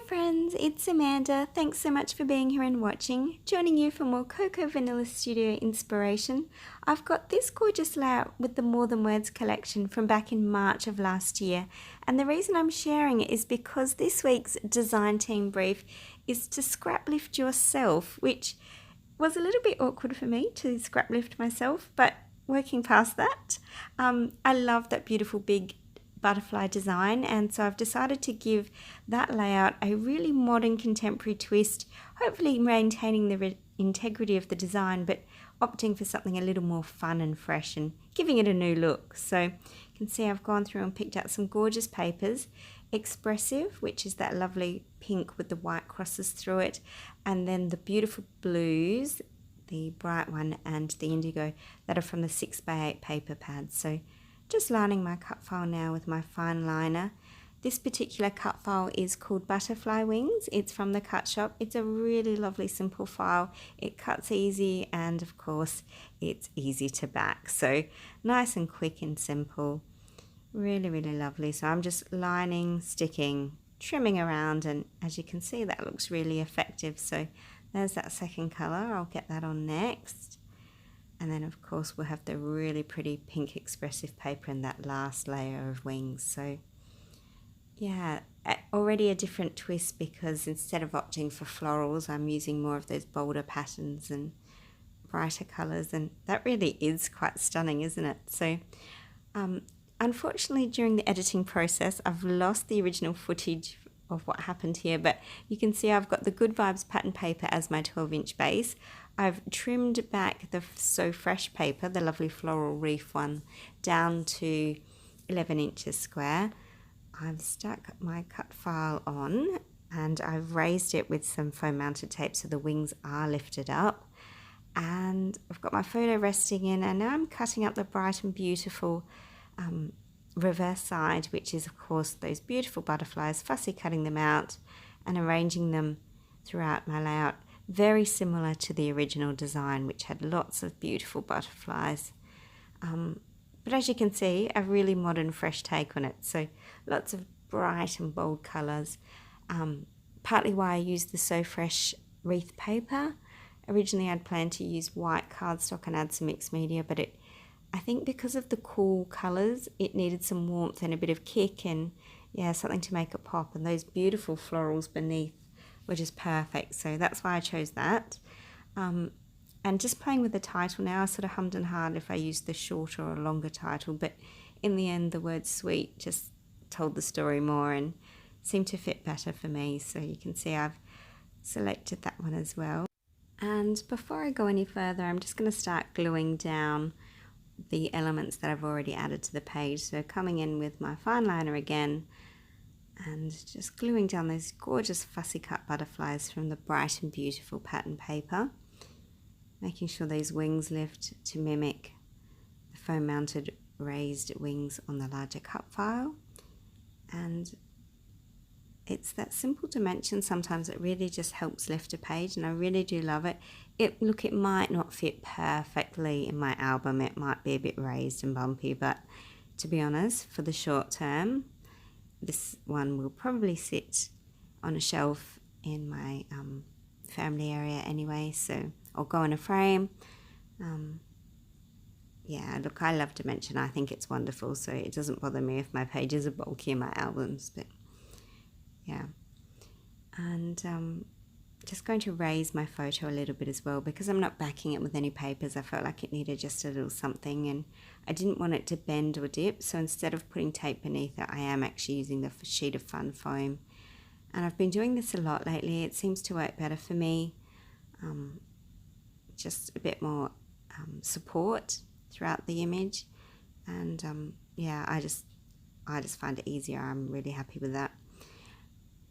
friends, it's Amanda. Thanks so much for being here and watching. Joining you for more Cocoa Vanilla Studio inspiration. I've got this gorgeous layout with the More Than Words collection from back in March of last year. And the reason I'm sharing it is because this week's design team brief is to scrap lift yourself, which was a little bit awkward for me to scrap lift myself, but working past that. I love that beautiful big butterfly design, and so I've decided to give that layout a really modern contemporary twist, hopefully maintaining the integrity of the design but opting for something a little more fun and fresh and giving it a new look. So you can see I've gone through and picked out some gorgeous papers. Expressive, which is that lovely pink with the white crosses through it, and then the beautiful blues, the bright one, and the indigo that are from the 6x8 paper pads. So just lining my cut file now with my fine liner. This particular cut file is called Butterfly Wings. It's from the Cut Shop. It's a really lovely simple file. It cuts easy, and of course it's easy to back. So nice and quick and simple. Really, really lovely. So I'm just lining, sticking, trimming around, and as you can see that looks really effective. So there's that second colour. I'll get that on next. And then of course we'll have the really pretty pink expressive paper in that last layer of wings. So yeah, already a different twist because instead of opting for florals, I'm using more of those bolder patterns and brighter colours, and that really is quite stunning, isn't it? So unfortunately during the editing process I've lost the original footage of what happened here, but you can see I've got the Good Vibes pattern paper as my 12-inch base. I've trimmed back the So Fresh paper, the lovely floral reef one, down to 11 inches square. I've stuck my cut file on and I've raised it with some foam mounted tape so the wings are lifted up, and I've got my photo resting in, and now I'm cutting up the bright and beautiful reverse side, which is of course those beautiful butterflies, fussy cutting them out and arranging them throughout my layout, very similar to the original design, which had lots of beautiful butterflies, but as you can see a really modern fresh take on it. So lots of bright and bold colours, partly why I used the So Fresh wreath paper. Originally I'd planned to use white cardstock and add some mixed media, but I think because of the cool colours, it needed some warmth and a bit of kick, and yeah, something to make it pop, and those beautiful florals beneath were just perfect, so that's why I chose that. And just playing with the title now, I sort of hummed and hawed if I used the shorter or longer title, but in the end the word sweet just told the story more and seemed to fit better for me, so you can see I've selected that one as well. And before I go any further, I'm just going to start gluing down the elements that I've already added to the page. So coming in with my fine liner again and just gluing down those gorgeous fussy cut butterflies from the bright and beautiful pattern paper, making sure these wings lift to mimic the foam mounted raised wings on the larger cut file. And it's that simple dimension sometimes that really just helps lift a page, and I really do love it. Look, it might not fit perfectly in my album, it might be a bit raised and bumpy, but to be honest, for the short term, this one will probably sit on a shelf in my family area anyway, so I'll go in a frame. Yeah, look, I love dimension, I think it's wonderful, so it doesn't bother me if my pages are bulky in my albums, but yeah. And just going to raise my photo a little bit as well, because I'm not backing it with any papers. I felt like it needed just a little something, and I didn't want it to bend or dip, so instead of putting tape beneath it, I am actually using the sheet of fun foam. And I've been doing this a lot lately. It seems to work better for me. Just a bit more support throughout the image, and yeah, I just find it easier. I'm really happy with that.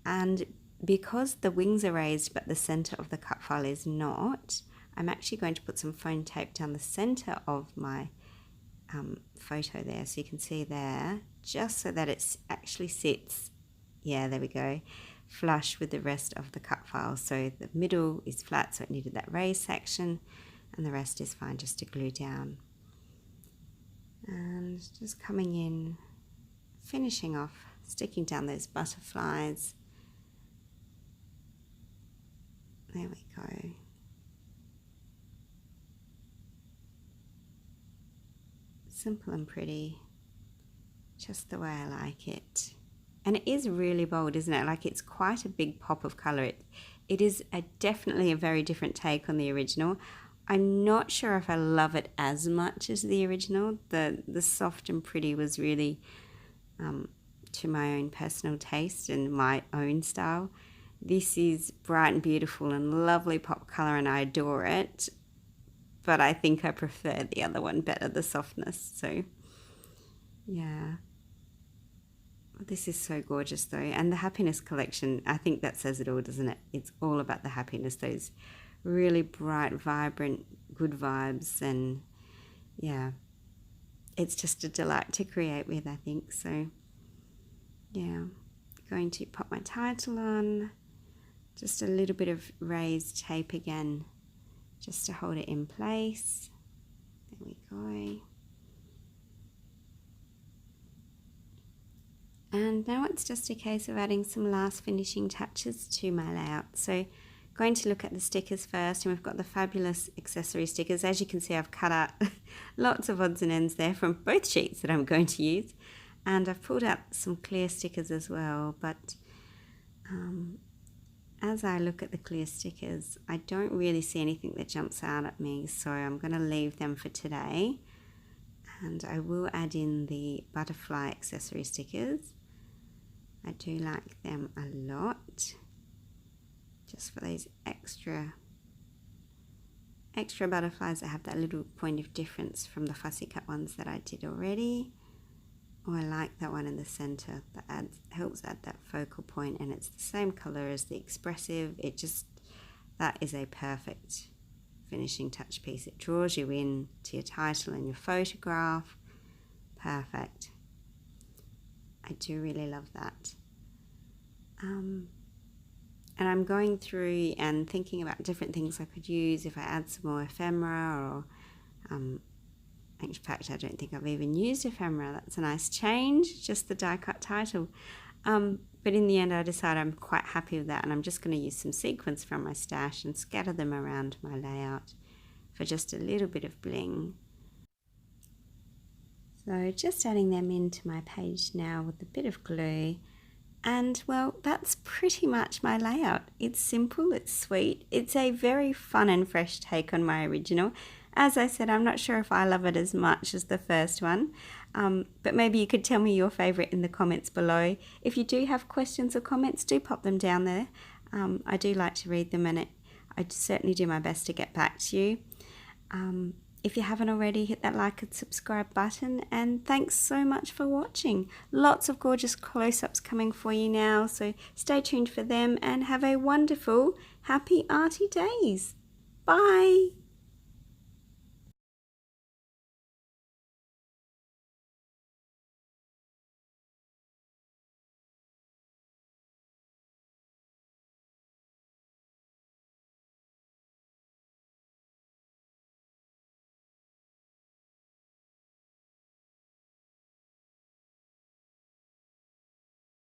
And because the wings are raised but the center of the cut file is not, I'm actually going to put some foam tape down the center of my photo there, so you can see there, just so that it actually sits, yeah, there we go, flush with the rest of the cut file. So the middle is flat, so it needed that raised section, and the rest is fine just to glue down. And just coming in, finishing off, sticking down those butterflies, There we go. Simple and pretty, just the way I like it. And it is really bold, isn't it? Like, it's quite a big pop of colour. It is definitely a very different take on the original. I'm not sure if I love it as much as the original. The soft and pretty was really to my own personal taste and my own style. This is bright and beautiful and lovely pop colour, and I adore it. But I think I prefer the other one better, the softness. So, yeah. This is so gorgeous though. And the happiness collection, I think that says it all, doesn't it? It's all about the happiness, those really bright, vibrant, good vibes. And yeah, it's just a delight to create with, I think. So, yeah. Going to pop my title on. Just a little bit of raised tape again, just to hold it in place. There we go. And now it's just a case of adding some last finishing touches to my layout. So going to look at the stickers first, and we've got the fabulous accessory stickers. As you can see, I've cut out lots of odds and ends there from both sheets that I'm going to use. And I've pulled out some clear stickers as well, but as I look at the clear stickers, I don't really see anything that jumps out at me, so I'm going to leave them for today. And I will add in the butterfly accessory stickers. I do like them a lot, just for those extra butterflies that have that little point of difference from the fussy cut ones that I did already. Oh, I like that one in the center. That helps add that focal point, and it's the same color as the expressive. That is a perfect finishing touch piece. It draws you in to your title and your photograph. Perfect. I do really love that. And I'm going through and thinking about different things I could use if I add some more ephemera, or in fact, I don't think I've even used ephemera. That's a nice change, just the die cut title. But in the end, I decided I'm quite happy with that, and I'm just going to use some sequins from my stash and scatter them around my layout for just a little bit of bling. So just adding them into my page now with a bit of glue. And well, that's pretty much my layout. It's simple, it's sweet. It's a very fun and fresh take on my original. As I said, I'm not sure if I love it as much as the first one, but maybe you could tell me your favourite in the comments below. If you do have questions or comments, do pop them down there. I do like to read them, and I certainly do my best to get back to you. If you haven't already, hit that like and subscribe button, and thanks so much for watching. Lots of gorgeous close-ups coming for you now, so stay tuned for them, and have a wonderful, happy arty days. Bye!